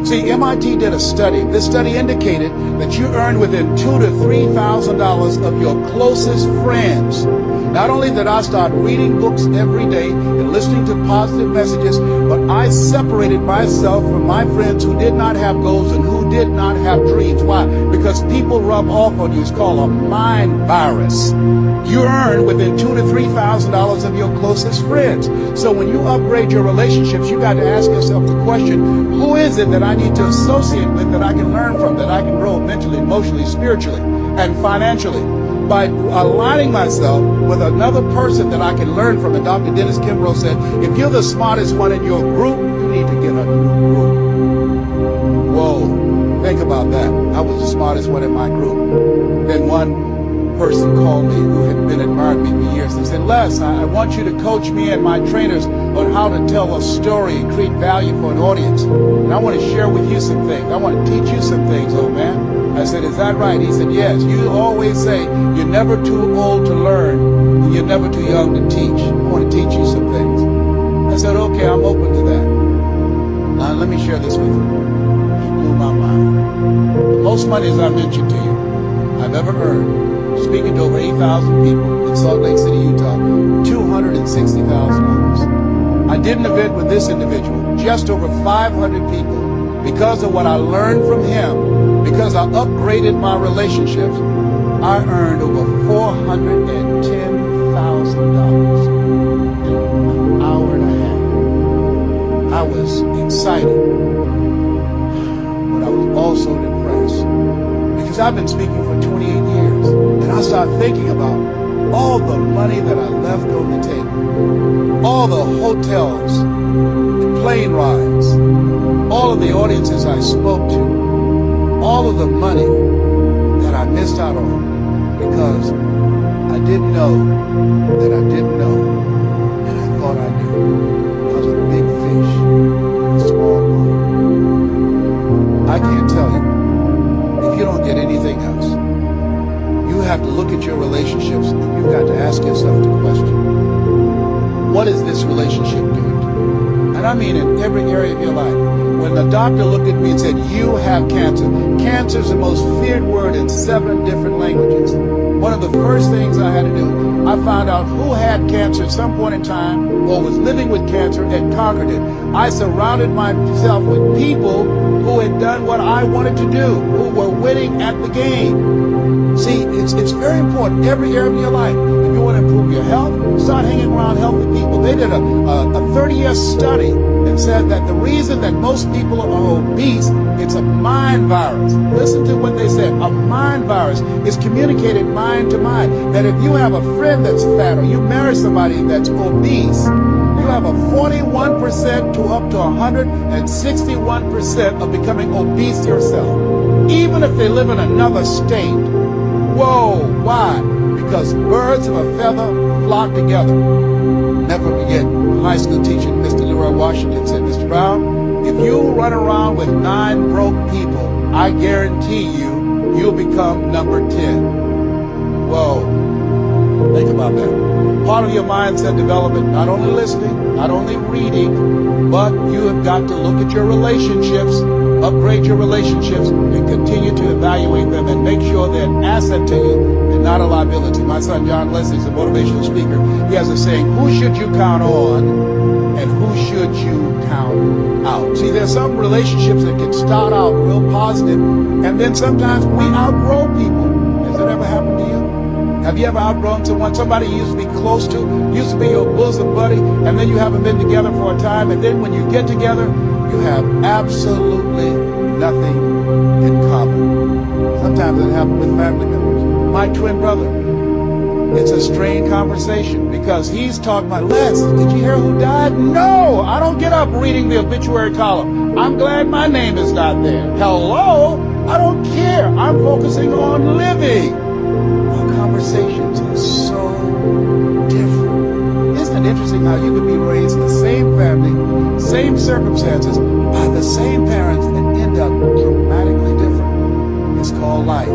See, MIT did a study. This study indicated that you earn within $2,000 to $3,000 of your closest friends. Not only did I start reading books every day and listening to positive messages, but I separated myself from my friends who did not have goals and who did not have dreams. Why? Because people rub off on you. It's called a mind virus. You earn within $2,000 to $3,000 of your closest friends. So when you upgrade your relationships, you got to ask yourself the question, who is it that I need to associate with, that I can learn from, that I can grow mentally, emotionally, spiritually, and financially? By aligning myself with another person that I can learn from. And Dr. Dennis Kimbrough said, if you're the smartest one in your group, you need to get a new group. Whoa, think about that. I was the smartest one in my group. Then one person called me who had been admiring me for years and said, Les, I want you to coach me and my trainers on how to tell a story and create value for an audience. And I want to share with you some things. I want to teach you some things, old man. I said, is that right? He said, yes. You always say you're never too old to learn and you're never too young to teach. I want to teach you some things. I said, okay, I'm open to that. Now, let me share this with you. It blew my mind. The most money, as I mentioned to you, I've ever earned, speaking to over 8,000 people in Salt Lake City, Utah, $260,000. I did an event with this individual, just over 500 people. Because of what I learned from him, because I upgraded my relationships, I earned over $410,000 in an hour and a half. I was excited, but I was also depressed because I've been speaking for 28 years, and I started thinking about all the money that I left on the table, all the hotels, the plane rides, all of the audiences I spoke to, all of the money that I missed out on because I didn't know that I didn't know, and I thought I knew. I was a big fish in a small pond. I can't tell you, if you don't get anything else, you have to look at your relationships and you've got to ask yourself the question, what is this relationship doing to you? And I mean in every area of your life. When the doctor looked at me and said, you have cancer. Cancer is the most feared word in 7 different languages. One of the first things I had to do, I found out who had cancer at some point in time or was living with cancer and conquered it. I surrounded myself with people who had done what I wanted to do, who were winning at the game. See, it's very important, every area of your life. If you want to improve your health, start hanging around healthy people. They did a 30-year study and said that the reason that most people are obese, it's a mind virus. Listen to what they said. A mind virus is communicated mind to mind. That if you have a friend that's fat or you marry somebody that's obese, you have a 41% to up to 161% of becoming obese yourself. Even if they live in another state. Whoa, why? Because birds of a feather flock together. Never forget, high school teacher, Mr. Leroy Washington said, Mr. Brown, if you run around with 9 broke people, I guarantee you, you'll become number 10. Whoa, think about that. Part of your mindset development, not only listening, not only reading, but you have got to look at your relationships, upgrade your relationships, and continue to evaluate them and make sure they're an asset to you and not a liability. My son John Leslie is a motivational speaker. He has a saying, who should you count on and who should you count out? See, there's some relationships that can start out real positive, and then sometimes we outgrow people. Has that ever happened to you? Have you ever outgrown someone? Somebody you used to be close to, used to be your bosom buddy, and then you haven't been together for a time, and then when you get together, you have absolutely nothing in common. Sometimes it happens with family members. My twin brother, it's a strained conversation because he's talking about, Les, did you hear who died? No, I don't get up reading the obituary column. I'm glad my name is not there. Hello, I don't care. I'm focusing on living. Our conversations are so different. Isn't it interesting how you could be raised in the same family, same circumstances, by the same parents and end up dramatically different? It's called life.